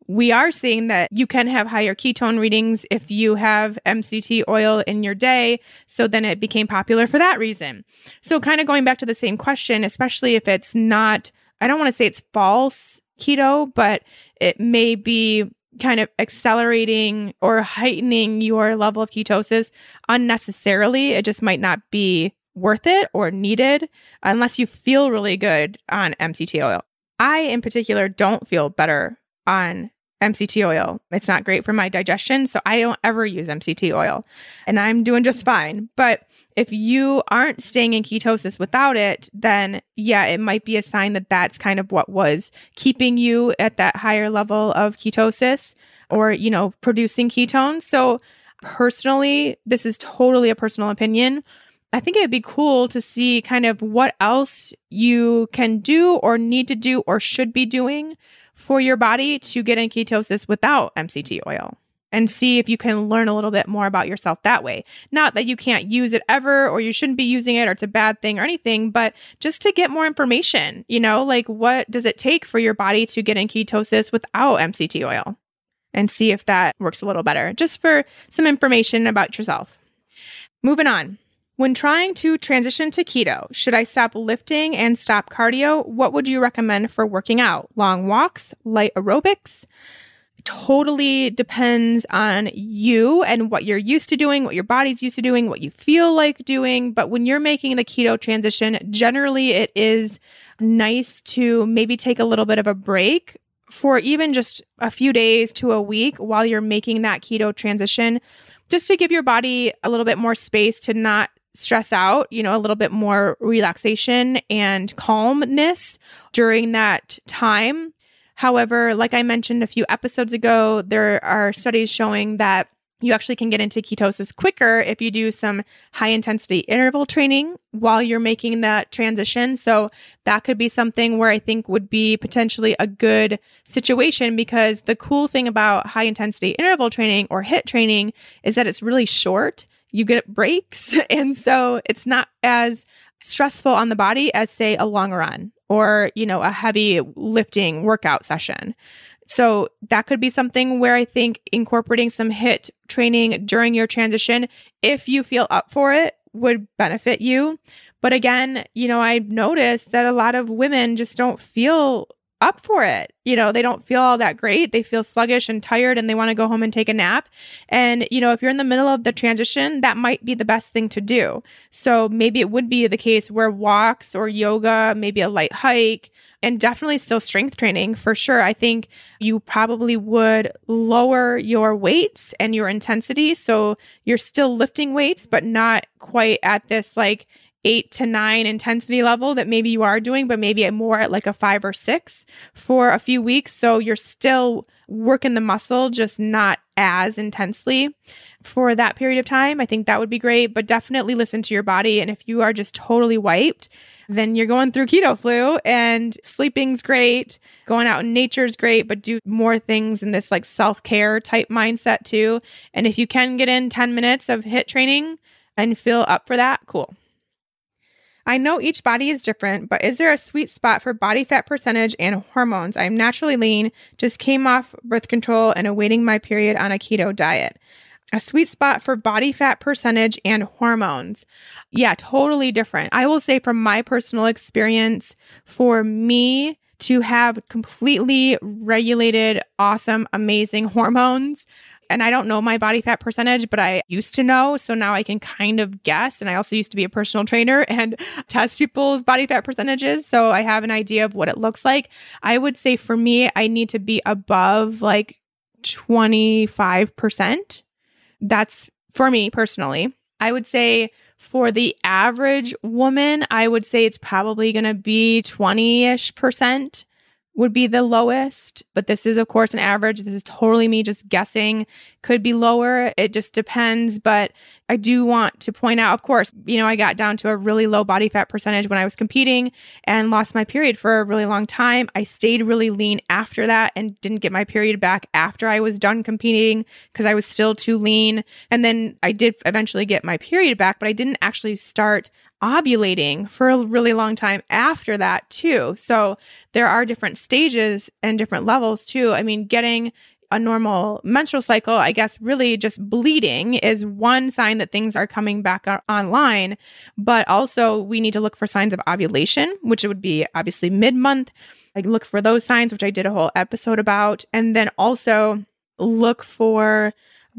we are seeing that you can have higher ketone readings if you have MCT oil in your day. So then it became popular for that reason. So kind of going back to the same question, especially if it's not, I don't want to say it's false keto, but it may be kind of accelerating or heightening your level of ketosis unnecessarily. It just might not be worth it or needed unless you feel really good on MCT oil. I, in particular, don't feel better on MCT oil. It's not great for my digestion, so I don't ever use MCT oil, and I'm doing just fine. But if you aren't staying in ketosis without it, then yeah, it might be a sign that that's kind of what was keeping you at that higher level of ketosis or, producing ketones. So personally, this is totally a personal opinion. I think it'd be cool to see kind of what else you can do or need to do or should be doing for your body to get in ketosis without MCT oil and see if you can learn a little bit more about yourself that way. Not that you can't use it ever or you shouldn't be using it or it's a bad thing or anything, but just to get more information, like what does it take for your body to get in ketosis without MCT oil and see if that works a little better, just for some information about yourself. Moving on. When trying to transition to keto, should I stop lifting and stop cardio? What would you recommend for working out? Long walks, light aerobics? It totally depends on you and what you're used to doing, what your body's used to doing, what you feel like doing. But when you're making the keto transition, generally it is nice to maybe take a little bit of a break for even just a few days to a week while you're making that keto transition, just to give your body a little bit more space to not stress out, a little bit more relaxation and calmness during that time. However, like I mentioned a few episodes ago, there are studies showing that you actually can get into ketosis quicker if you do some high intensity interval training while you're making that transition. So that could be something where I think would be potentially a good situation, because the cool thing about high intensity interval training or HIIT training is that it's really short. You get breaks. And so it's not as stressful on the body as, say, a long run or, a heavy lifting workout session. So that could be something where I think incorporating some HIIT training during your transition, if you feel up for it, would benefit you. But again, I've noticed that a lot of women just don't feel up for it. They don't feel all that great. They feel sluggish and tired and they want to go home and take a nap. And, if you're in the middle of the transition, that might be the best thing to do. So maybe it would be the case where walks or yoga, maybe a light hike, and definitely still strength training for sure. I think you probably would lower your weights and your intensity. So you're still lifting weights, but not quite at this 8 to 9 intensity level that maybe you are doing, but maybe more at a 5 or 6 for a few weeks. So you're still working the muscle, just not as intensely for that period of time. I think that would be great, but definitely listen to your body. And if you are just totally wiped, then you're going through keto flu, and sleeping's great. Going out in nature's great, but do more things in this self-care type mindset too. And if you can get in 10 minutes of HIIT training and feel up for that, cool. I know each body is different, but is there a sweet spot for body fat percentage and hormones? I'm naturally lean, just came off birth control and awaiting my period on a keto diet. A sweet spot for body fat percentage and hormones. Yeah, totally different. I will say from my personal experience, for me to have completely regulated, awesome, amazing hormones, and I don't know my body fat percentage, but I used to know. So now I can kind of guess. And I also used to be a personal trainer and test people's body fat percentages. So I have an idea of what it looks like. I would say for me, I need to be above 25%. That's for me personally. I would say for the average woman, I would say it's probably going to be 20-ish% would be the lowest. But this is, of course, an average. This is totally me just guessing. Could be lower. It just depends. But I do want to point out, of course, I got down to a really low body fat percentage when I was competing and lost my period for a really long time. I stayed really lean after that and didn't get my period back after I was done competing because I was still too lean. And then I did eventually get my period back, but I didn't actually start ovulating for a really long time after that too. So there are different stages and different levels too. I mean, getting a normal menstrual cycle, I guess really just bleeding is one sign that things are coming back online, but also we need to look for signs of ovulation, which would be obviously mid-month. I look for those signs, which I did a whole episode about, and then also look for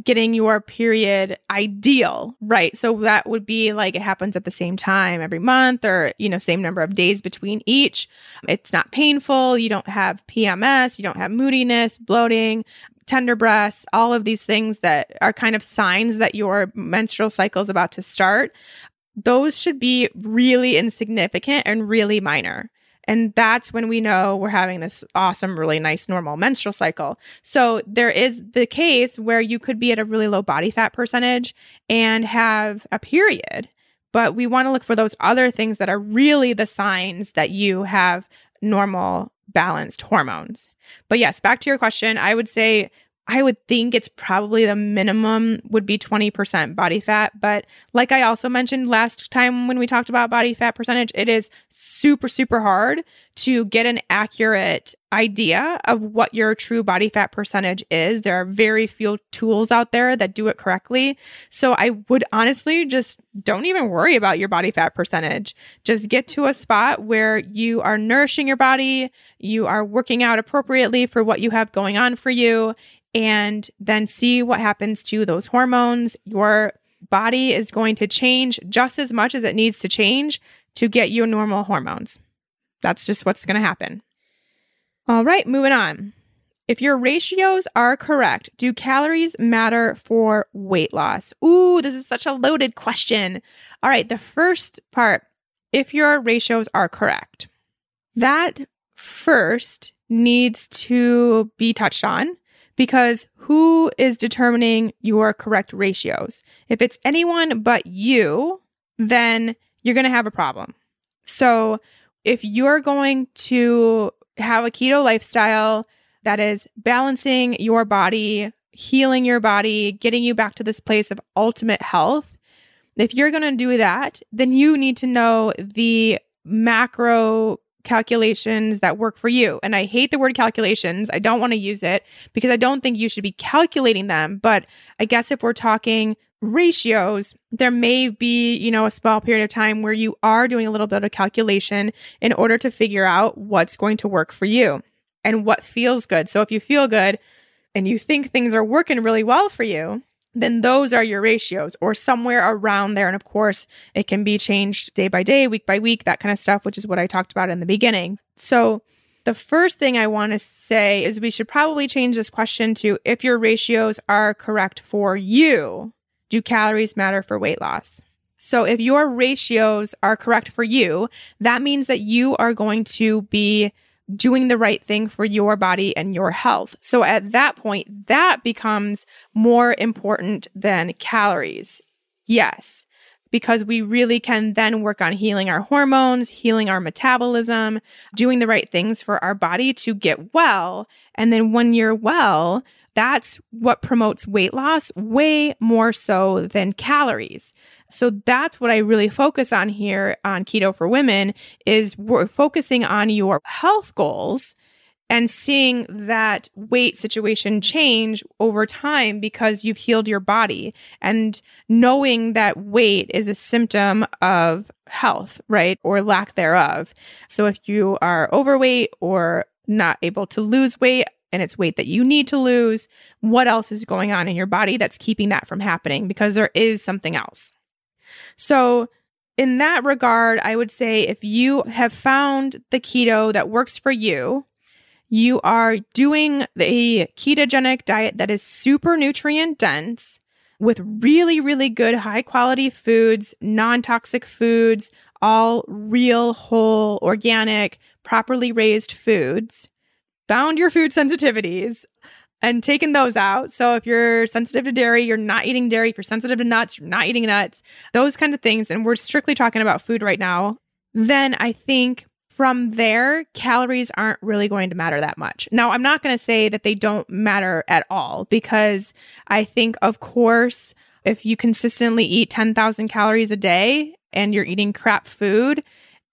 getting your period ideal, right? So that would be it happens at the same time every month or, same number of days between each. It's not painful. You don't have PMS. You don't have moodiness, bloating, tender breasts, all of these things that are kind of signs that your menstrual cycle is about to start. Those should be really insignificant and really minor. And that's when we know we're having this awesome, really nice, normal menstrual cycle. So there is the case where you could be at a really low body fat percentage and have a period. But we want to look for those other things that are really the signs that you have normal, balanced hormones. But yes, back to your question, I would think it's probably the minimum would be 20% body fat. But like I also mentioned last time when we talked about body fat percentage, it is super, super hard to get an accurate idea of what your true body fat percentage is. There are very few tools out there that do it correctly. So I would honestly just don't even worry about your body fat percentage. Just get to a spot where you are nourishing your body, you are working out appropriately for what you have going on for you, and then see what happens to those hormones. Your body is going to change just as much as it needs to change to get your normal hormones. That's just what's going to happen. All right, moving on. If your ratios are correct, do calories matter for weight loss? Ooh, this is such a loaded question. All right, the first part, if your ratios are correct, that first needs to be touched on. Because who is determining your correct ratios? If it's anyone but you, then you're going to have a problem. So if you're going to have a keto lifestyle that is balancing your body, healing your body, getting you back to this place of ultimate health, If you're going to do that, then you need to know the macro calculations that work for you. And I hate the word calculations. I don't want to use it because I don't think you should be calculating them. But I guess if we're talking ratios, there may be, a small period of time where you are doing a little bit of calculation in order to figure out what's going to work for you and what feels good. So if you feel good and you think things are working really well for you, then those are your ratios or somewhere around there. And of course, it can be changed day by day, week by week, that kind of stuff, which is what I talked about in the beginning. So the first thing I want to say is we should probably change this question to, if your ratios are correct for you, do calories matter for weight loss? So if your ratios are correct for you, that means that you are going to be doing the right thing for your body and your health. So at that point, that becomes more important than calories. Yes, because we really can then work on healing our hormones, healing our metabolism, doing the right things for our body to get well. And then when you're well, that's what promotes weight loss way more so than calories. So that's what I really focus on here on Keto for Women is we're focusing on your health goals and seeing that weight situation change over time because you've healed your body and knowing that weight is a symptom of health, right? Or lack thereof. So if you are overweight or not able to lose weight, and it's weight that you need to lose, what else is going on in your body that's keeping that from happening? Because there is something else. So in that regard, I would say if you have found the keto that works for you, you are doing a ketogenic diet that is super nutrient dense with really, really good high quality foods, non-toxic foods, all real, whole, organic, properly raised foods. Found your food sensitivities and taken those out. So if you're sensitive to dairy, you're not eating dairy. If you're sensitive to nuts, you're not eating nuts, those kinds of things. And we're strictly talking about food right now. Then I think from there, calories aren't really going to matter that much. Now, I'm not going to say that they don't matter at all because I think, of course, if you consistently eat 10,000 calories a day and you're eating crap food,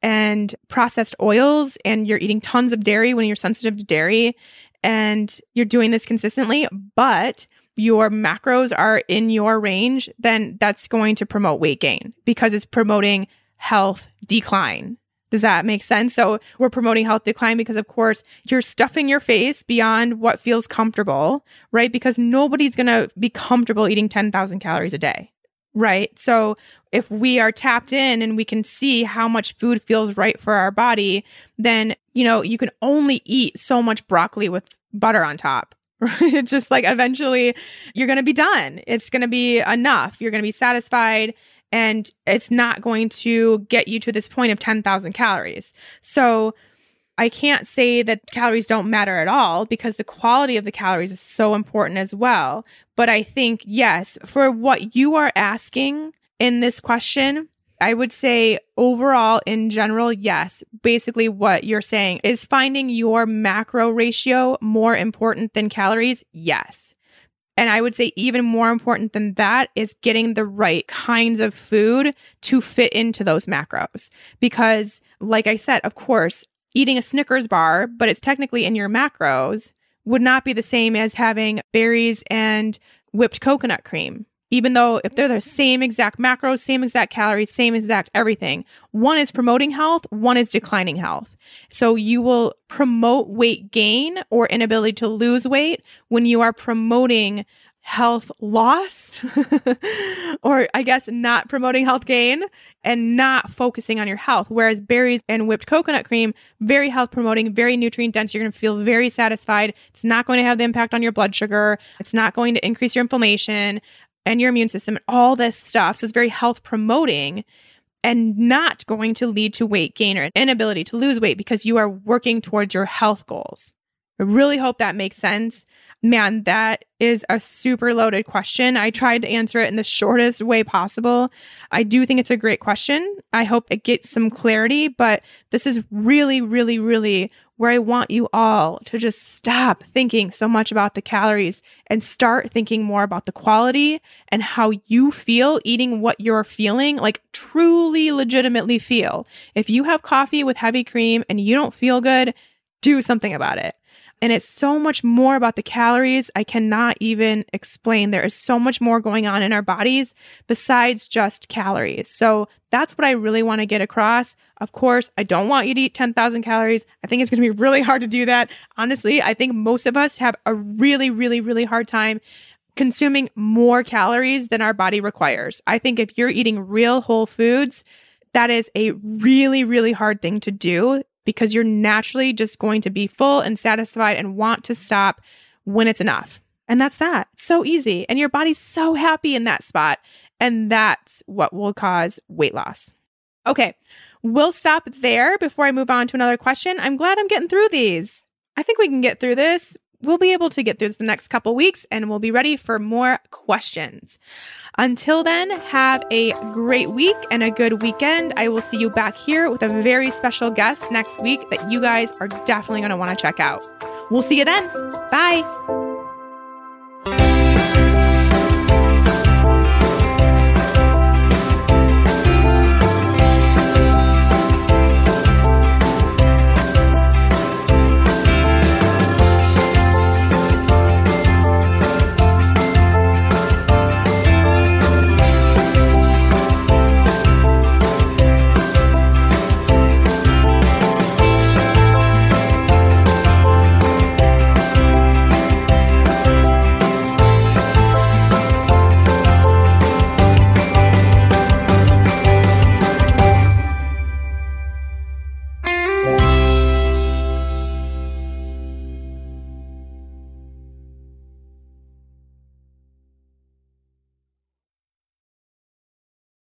and processed oils, and you're eating tons of dairy when you're sensitive to dairy, and you're doing this consistently, but your macros are in your range, then that's going to promote weight gain because it's promoting health decline. Does that make sense? So we're promoting health decline because, of course, you're stuffing your face beyond what feels comfortable, right? Because nobody's going to be comfortable eating 10,000 calories a day. Right. So if we are tapped in and we can see how much food feels right for our body, then, you can only eat so much broccoli with butter on top. Right? It's just like eventually you're going to be done. It's going to be enough. You're going to be satisfied and it's not going to get you to this point of 10,000 calories. So I can't say that calories don't matter at all because the quality of the calories is so important as well. But I think, yes, for what you are asking in this question, I would say overall, in general, yes. Basically, what you're saying is finding your macro ratio more important than calories. Yes. And I would say even more important than that is getting the right kinds of food to fit into those macros. Because like I said, of course, eating a Snickers bar, but it's technically in your macros, would not be the same as having berries and whipped coconut cream. Even though if they're the same exact macros, same exact calories, same exact everything, one is promoting health, one is declining health. So you will promote weight gain or inability to lose weight when you are promoting health loss, or I guess not promoting health gain and not focusing on your health. Whereas berries and whipped coconut cream, very health promoting, very nutrient dense. You're going to feel very satisfied. It's not going to have the impact on your blood sugar. It's not going to increase your inflammation and your immune system, all this stuff. So it's very health promoting and not going to lead to weight gain or inability to lose weight because you are working towards your health goals. I really hope that makes sense. Man, that is a super loaded question. I tried to answer it in the shortest way possible. I do think it's a great question. I hope it gets some clarity, but this is really, really, really where I want you all to just stop thinking so much about the calories and start thinking more about the quality and how you feel eating what you're feeling, like truly legitimately feel. If you have coffee with heavy cream and you don't feel good, do something about it. And it's so much more about the calories. I cannot even explain. There is so much more going on in our bodies besides just calories. So that's what I really want to get across. Of course, I don't want you to eat 10,000 calories. I think it's going to be really hard to do that. Honestly, I think most of us have a really, really, really hard time consuming more calories than our body requires. I think if you're eating real whole foods, that is a really, really hard thing to do, because you're naturally just going to be full and satisfied and want to stop when it's enough. And that's that. So easy. And your body's so happy in that spot. And that's what will cause weight loss. Okay, we'll stop there before I move on to another question. I'm glad I'm getting through these. I think we can get through this. We'll be able to get through this the next couple weeks, and we'll be ready for more questions. Until then, have a great week and a good weekend. I will see you back here with a very special guest next week that you guys are definitely going to want to check out. We'll see you then. Bye.